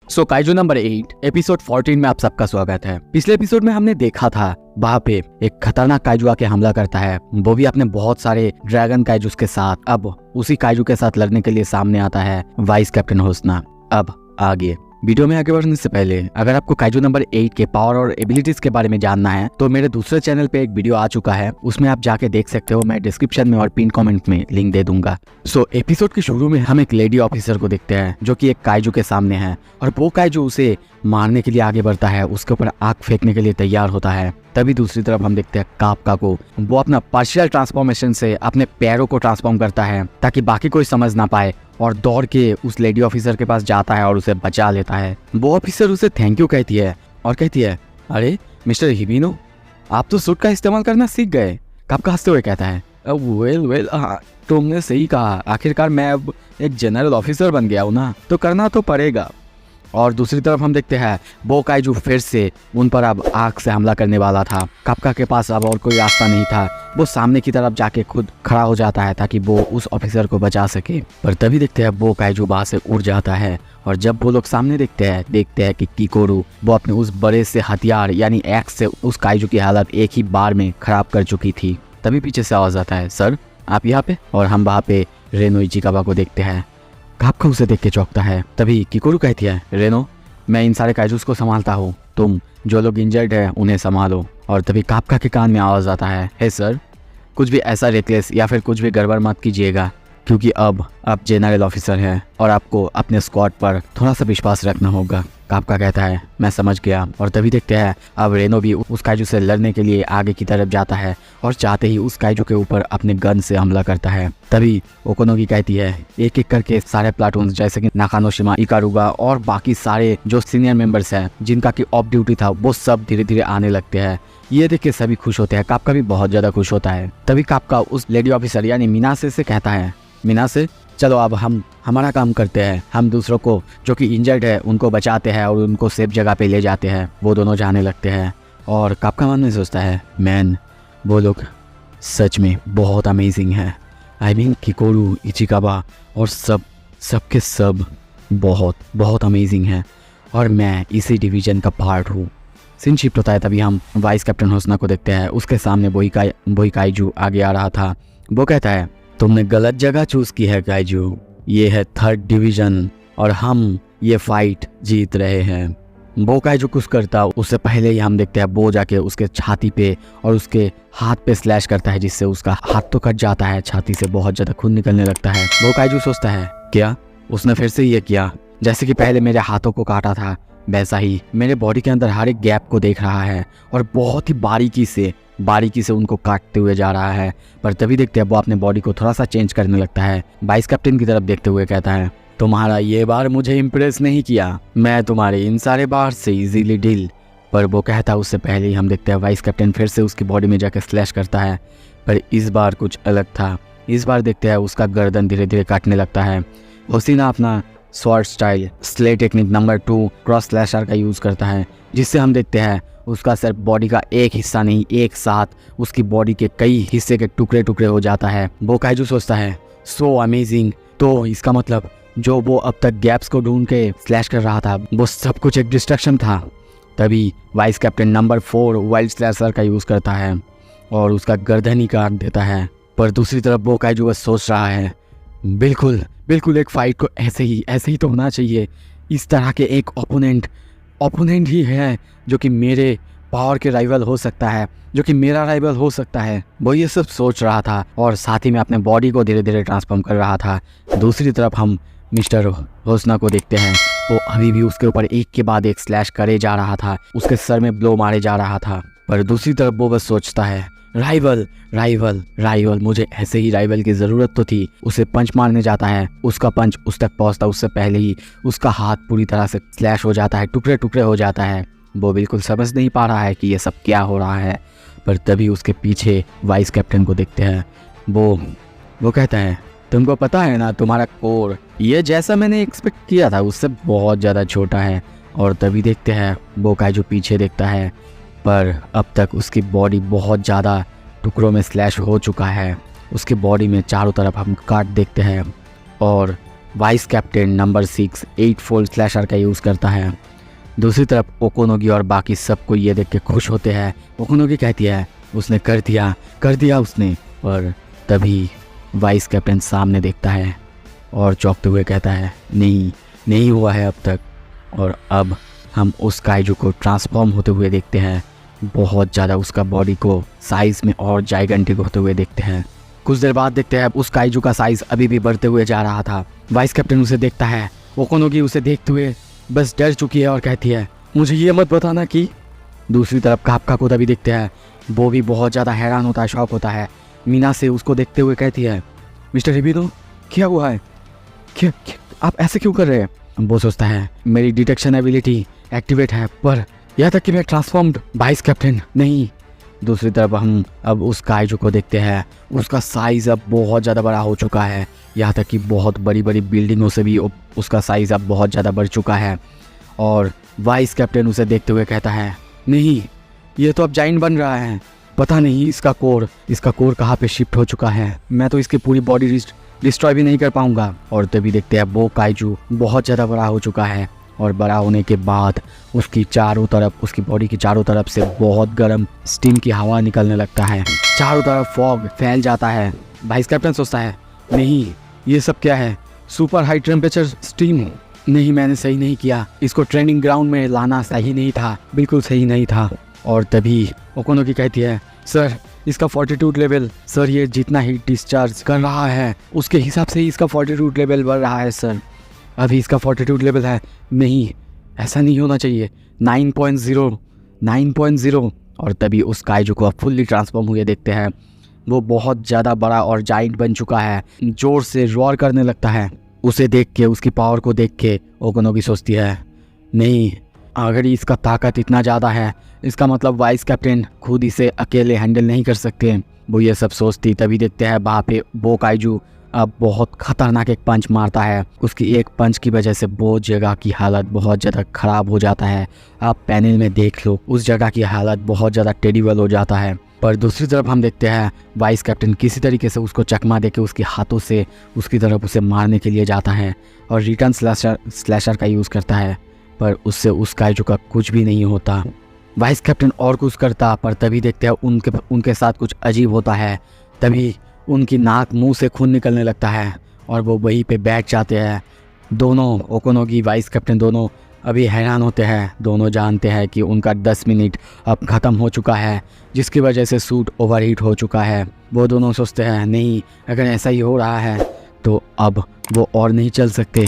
सो kaiju number 8 episode 14 में आप सबका स्वागत है। पिछले एपिसोड में हमने देखा था वहाँ पे एक खतरनाक काइजू आके हमला करता है, वो भी अपने बहुत सारे ड्रैगन काइजूस के साथ। अब उसी काइजू के साथ लड़ने के लिए सामने आता है वाइस कैप्टन होसना। अब आगे वीडियो में आगे बढ़ने से पहले अगर आपको काइजू नंबर 8 के पावर और एबिलिटीज के बारे में जानना है तो मेरे दूसरे चैनल पे एक वीडियो आ चुका है, उसमें आप जाके देख सकते हो। मैं डिस्क्रिप्शन में और पिन कमेंट में लिंक दे दूंगा। सो एपिसोड के शुरू में हम एक लेडी ऑफिसर को देखते हैं जो कि एक काइजू के सामने है और वो काइजू उसे मारने के लिए आगे बढ़ता है, उसके ऊपर आग फेंकने के लिए तैयार होता है। तभी दूसरी तरफ हम देखते हैं कापका को, वो अपना पार्शियल ट्रांसफॉर्मेशन से अपने पैरों को ट्रांसफॉर्म करता है ताकि बाकी कोई समझ ना पाए और दौड़ के उस लेडी ऑफिसर के पास जाता है और उसे बचा लेता है। वो ऑफिसर उसे थैंक यू कहती है और कहती है, अरे मिस्टर हिबिनो, आप तो सूट का इस्तेमाल करना सीख गए। कापका हंसते हुए कहता है, वेल तुमने सही कहा, आखिरकार मैं अब एक जनरल ऑफिसर बन गया हूँ ना, तो करना तो पड़ेगा। और दूसरी तरफ हम देखते हैं वो काइजू फिर से उन पर अब आग से हमला करने वाला था। कापका के पास अब और कोई रास्ता नहीं था, वो सामने की तरफ जाके खुद खड़ा हो जाता है ताकि वो उस ऑफिसर को बचा सके। पर तभी देखते हैं वो काइजू वहां से उड़ जाता है और जब वो लोग सामने देखते हैं कि किकोरू वो अपने उस बड़े से हथियार यानी एक्स से उस काइजू की हालत एक ही बार में खराब कर चुकी थी। तभी पीछे से आवाज आता है, सर आप यहाँ पे? और हम वहाँ पे रेनो इचिकावा को देखते हैं। कापका उसे देख के चौंकता है। तभी किकोरू कहती है, रेनो मैं इन सारे काइजूस को संभालता हूँ, तुम जो लोग इंजर्ड है उन्हें संभालो। और तभी कापका के कान में आवाज आता है, हे सर कुछ भी ऐसा रेकलेस या फिर कुछ भी गड़बड़ मत कीजिएगा, क्योंकि अब आप जनरल ऑफिसर हैं और आपको अपने स्क्वाड पर थोड़ा सा विश्वास रखना होगा। कापका कहता है, मैं समझ गया। और तभी देखते हैं अब रेनो भी उस काइजू से लड़ने के लिए आगे की तरफ जाता है और चाहते ही उस काइजू के ऊपर अपने गन से हमला करता है। तभी ओकोनोगी कहती है, एक एक करके सारे प्लाटून जैसे कि नाकानोशिमा, इकारुगा और बाकी सारे जो सीनियर मेंबर्स हैं जिनका कि ऑफ ड्यूटी था वो सब धीरे धीरे आने लगते हैं। ये देख के सभी खुश होते हैं, कापका भी बहुत ज्यादा खुश होता है। तभी कापका उस लेडी ऑफिसर यानी मिनासे से कहता है, मिनासे चलो अब हम हमारा काम करते हैं, हम दूसरों को जो कि इंजर्ड है उनको बचाते हैं और उनको सेफ जगह पे ले जाते हैं। वो दोनों जाने लगते हैं और कापका मन में सोचता है, मैन वो लोग सच में बहुत अमेजिंग है। आई मीन किकोरू, इचिकावा और सबके सब बहुत बहुत अमेजिंग है और मैं इसी डिवीजन का पार्ट हूँ। सीन शिफ्ट होता है। तभी हम वाइस कैप्टन होसना को देखते हैं, उसके सामने वही काइजू आगे आ रहा था। वो कहता है, तुमने गलत जगह चूज की है काइजू, ये है 3rd डिवीजन और हम ये फाइट जीत रहे हैं। वो काइजू कुछ करता उससे पहले ही हम देखते हैं वो जाके उसके छाती पे और उसके हाथ पे स्लैश करता है, जिससे उसका हाथ तो कट जाता है, छाती से बहुत ज्यादा खून निकलने लगता है। वो काइजू सोचता है, क्या उसने फिर से ये किया? जैसे कि पहले मेरे हाथों को काटा था वैसा ही मेरे बॉडी के अंदर हर एक गैप को देख रहा है और बहुत ही बारीकी से उनको काटते हुए जा रहा है। पर तभी देखते हैं वो अपने बॉडी को थोड़ा सा चेंज करने लगता है। वाइस कैप्टन की तरफ देखते हुए कहता है, तुम्हारा ये बार मुझे इम्प्रेस नहीं किया, मैं तुम्हारे इन सारे बार से इजीली डील। पर वो कहता है उससे पहले ही हम देखते हैं वाइस कैप्टन फिर से उसकी बॉडी में जाकर स्लैश करता है, पर इस बार कुछ अलग था। इस बार देखते हैं उसका गर्दन धीरे धीरे काटने लगता है। होसिना अपना sword style slay technique number 2 cross slasher का यूज करता है, जिससे हम देखते हैं उसका सिर्फ बॉडी का एक हिस्सा नहीं, एक साथ उसकी बॉडी के कई हिस्से के टुकड़े टुकड़े हो जाता है। वो काइजू सोचता है, सो अमेजिंग, तो इसका मतलब जो वो अब तक गैप्स को ढूंढ के स्लैश कर रहा था वो सब कुछ एक डिस्ट्रैक्शन था। तभी vice captain number 4 wild slasher का यूज करता है और उसका गर्दन ही काट देता है। पर दूसरी तरफ वो काइजू बस सोच रहा है, बिल्कुल एक फाइट को ऐसे ही तो होना चाहिए। इस तरह के एक ओपोनेंट ही है जो कि मेरे पावर के राइवल हो सकता है, जो कि मेरा राइवल हो सकता है। वो ये सब सोच रहा था और साथ ही में अपने बॉडी को धीरे धीरे ट्रांसफॉर्म कर रहा था। दूसरी तरफ हम मिस्टर होसना को देखते हैं, वो अभी भी उसके ऊपर एक के बाद एक स्लैश करे जा रहा था, उसके सर में ब्लो मारे जा रहा था। पर दूसरी तरफ वो बस सोचता है, राइवल, मुझे ऐसे ही राइवल की जरूरत तो थी। उसे पंच मारने जाता है, उसका पंच उस तक पहुंचता उससे पहले ही उसका हाथ पूरी तरह से स्लैश हो जाता है, टुकड़े टुकड़े हो जाता है। वो बिल्कुल समझ नहीं पा रहा है कि ये सब क्या हो रहा है। पर तभी उसके पीछे वाइस कैप्टन को देखते हैं। वो कहता है, तुमको पता है ना तुम्हारा कोर ये जैसा मैंने एक्सपेक्ट किया था उससे बहुत ज़्यादा छोटा है। और तभी देखते हैं वो काइजू पीछे देखता है, पर अब तक उसकी बॉडी बहुत ज़्यादा टुकड़ों में स्लैश हो चुका है। उसकी बॉडी में चारों तरफ हम काट देखते हैं और vice captain number 6 8 fold slasher का यूज़ करता है। दूसरी तरफ ओकोनोगी और बाकी सबको ये देख के खुश होते हैं। ओकोनोगी कहती है उसने कर दिया उसने। और तभी वाइस कैप्टन सामने देखता है और चौंकते हुए कहता है नहीं हुआ है अब तक। और अब हम उस काइजू को ट्रांसफॉर्म होते हुए देखते हैं। बहुत ज़्यादा उसका बॉडी को साइज़ में और जाइगेंटिक होते हुए देखते हैं। कुछ देर बाद देखते हैं उस काइजू का साइज़ अभी भी बढ़ते हुए जा रहा था। वाइस कैप्टन उसे देखता है। ओकोनोगी उसे देखते हुए बस डर चुकी है और कहती है मुझे ये मत बताना कि। दूसरी तरफ कापका को तभी देखते हैं। वो भी बहुत ज़्यादा हैरान होता है, शॉक होता है। मीना से उसको देखते हुए कहती है मिस्टर हिबिनो क्या हुआ है, क्या आप ऐसे क्यों कर रहे हैं। वो सोचता है मेरी डिटेक्शन एबिलिटी एक्टिवेट है पर यह तक कि मैं ट्रांसफॉर्म्ड। वाइस कैप्टन नहीं। दूसरी तरफ हम अब उस काइजू को देखते हैं। उसका साइज़ अब बहुत ज़्यादा बड़ा हो चुका है, यहाँ तक कि बहुत बड़ी बड़ी बिल्डिंगों से भी उसका साइज़ अब बहुत ज़्यादा बढ़ चुका है। और वाइस कैप्टन उसे देखते हुए कहता है नहीं ये तो अब जाइंट बन रहा है, पता नहीं इसका कोर कहाँ पे शिफ्ट हो चुका है, मैं तो इसकी पूरी बॉडी डिस्ट्रॉय भी नहीं कर पाऊंगा। और तभी देखते हैं वो काइजू बहुत ज़्यादा बड़ा हो चुका है और बड़ा होने के बाद उसकी बॉडी की चारों तरफ से बहुत गर्म स्टीम की हवा निकलने लगता है। चारों तरफ फॉग फैल जाता है। वाइस कैप्टन सोचता है नहीं ये सब क्या है, सुपर हाई टेम्परेचर स्टीम। नहीं मैंने सही नहीं किया, इसको ट्रेनिंग ग्राउंड में लाना सही नहीं था, बिल्कुल सही नहीं था। और तभी ओकोनोगी कहती है सर इसका फॉर्टिट्यूड लेवल, सर ये जितना हीट डिस्चार्ज कर रहा है उसके हिसाब से ही इसका फॉर्टिट्यूड लेवल बढ़ रहा है सर। अभी इसका फॉर्टिट्यूड लेवल है नहीं, ऐसा नहीं होना चाहिए 9.0। और तभी उस काइजू को आप फुल्ली ट्रांसफॉर्म हुए देखते हैं। वो बहुत ज़्यादा बड़ा और जाइंट बन चुका है, ज़ोर से रॉर करने लगता है। उसे देख के, उसकी पावर को देख के ओकोनोगी सोचती है नहीं अगर इसका ताकत इतना ज़्यादा है इसका मतलब वाइस कैप्टन खुद इसे अकेले हैंडल नहीं कर सकते। वो ये सब सोचती तभी देखते हैं वहाँ पे वो काइजू अब बहुत खतरनाक एक पंच मारता है। उसकी एक पंच की वजह से वो जगह की हालत बहुत ज़्यादा ख़राब हो जाता है। आप पैनल में देख लो उस जगह की हालत बहुत ज़्यादा टेरिबल हो जाता है। पर दूसरी तरफ हम देखते हैं वाइस कैप्टन किसी तरीके से उसको चकमा देके उसके हाथों से उसकी तरफ उसे मारने के लिए जाता है और रिटर्न स्लैशर का यूज़ करता है। पर उससे उस काइजू का कुछ भी नहीं होता। वाइस कैप्टन और कुछ करता पर तभी देखते हैं उनके साथ कुछ अजीब होता है। तभी उनकी नाक मुंह से खून निकलने लगता है और वो वहीं पे बैठ जाते हैं। दोनों ओकोनोगी वाइस कैप्टन दोनों अभी हैरान होते हैं। दोनों जानते हैं कि उनका 10 मिनट अब ख़त्म हो चुका है जिसकी वजह से सूट ओवरहीट हो चुका है। वो दोनों सोचते हैं नहीं अगर ऐसा ही हो रहा है तो अब वो और नहीं चल सकते।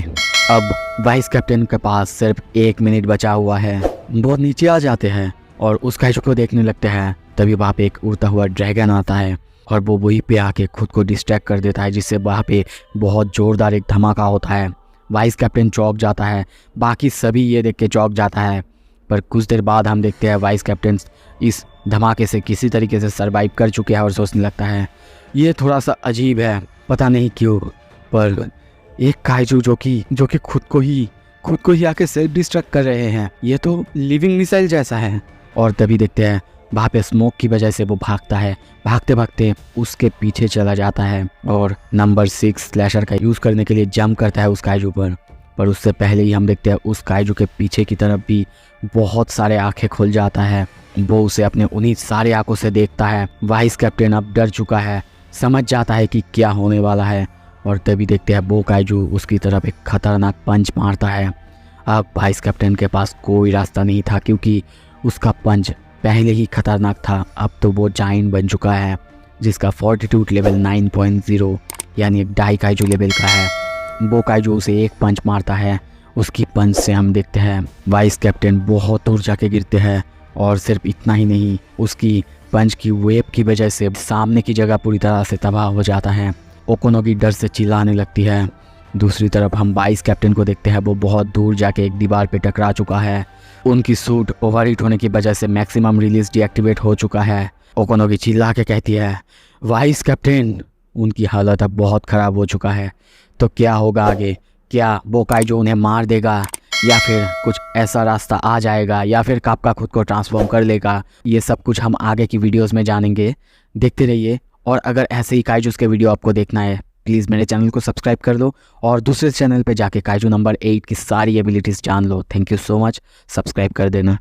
अब वाइस कैप्टन के पास सिर्फ 1 मिनट बचा हुआ है। वो नीचे आ जाते हैं और उस काइजू को देखने लगते हैं। तभी वहाँ पे एक उड़ता हुआ ड्रैगन आता है और वो वहीं पे आके खुद को डिस्ट्रैक्ट कर देता है जिससे वहाँ पे बहुत ज़ोरदार एक धमाका होता है। वाइस कैप्टन चौंक जाता है, बाकी सभी ये देख के चौंक जाता है। पर कुछ देर बाद हम देखते हैं वाइस कैप्टन इस धमाके से किसी तरीके से सर्वाइव कर चुके हैं और सोचने लगता है ये थोड़ा सा अजीब है, पता नहीं क्यों, पर एक काइजू जो कि खुद को ही आके सेल्फ डिस्ट्रक्ट कर रहे हैं, ये तो लिविंग मिसाइल जैसा है। और तभी देखते हैं वहाँ पे स्मोक की वजह से वो भागता है, भागते भागते उसके पीछे चला जाता है और नंबर 6 स्लैशर का यूज़ करने के लिए जंप करता है उस काइजू पर उससे पहले ही हम देखते हैं उस काइजू के पीछे की तरफ भी बहुत सारे आंखें खुल जाता है। वो उसे अपने उन्हीं सारे आंखों से देखता है। वाइस कैप्टन अब डर चुका है, समझ जाता है कि क्या होने वाला है। और तभी देखते हैं वो काइजू उसकी तरफ एक खतरनाक पंच मारता है। अब वाइस कैप्टन के पास कोई रास्ता नहीं था क्योंकि उसका पंच पहले ही खतरनाक था। अब तो वो जाइंट बन चुका है जिसका फॉर्टिट्यूड लेवल 9.0 यानी एक डाई काइजू लेवल का है। वो काइजू उसे एक पंच मारता है। उसकी पंच से हम देखते हैं वाइस कैप्टन बहुत दूर जाके गिरते हैं और सिर्फ इतना ही नहीं, उसकी पंच की वेव की वजह से सामने की जगह पूरी तरह से तबाह हो जाता है। ओकोनोगी डर से चिल्लाने लगती है। दूसरी तरफ हम वाइस कैप्टन को देखते हैं, वो बहुत दूर जाके एक दीवार पे टकरा चुका है। उनकी सूट ओवरहीट होने की वजह से मैक्सिमम रिलीज डीएक्टिवेट हो चुका है। ओकोनोगी चिल्ला के कहती है वाइस कैप्टन। उनकी हालत अब बहुत ख़राब हो चुका है, तो क्या होगा आगे? क्या वो काइजू उन्हें मार देगा या फिर कुछ ऐसा रास्ता आ जाएगा या फिर कापका खुद को ट्रांसफॉर्म कर लेगा? ये सब कुछ हम आगे की वीडियोस में जानेंगे, देखते रहिए। और अगर ऐसे ही काइजूस के वीडियो आपको देखना है प्लीज़ मेरे चैनल को सब्सक्राइब कर लो और दूसरे चैनल पे जाके काइजू नंबर 8 की सारी एबिलिटीज़ जान लो। Thank you so much, subscribe कर देना।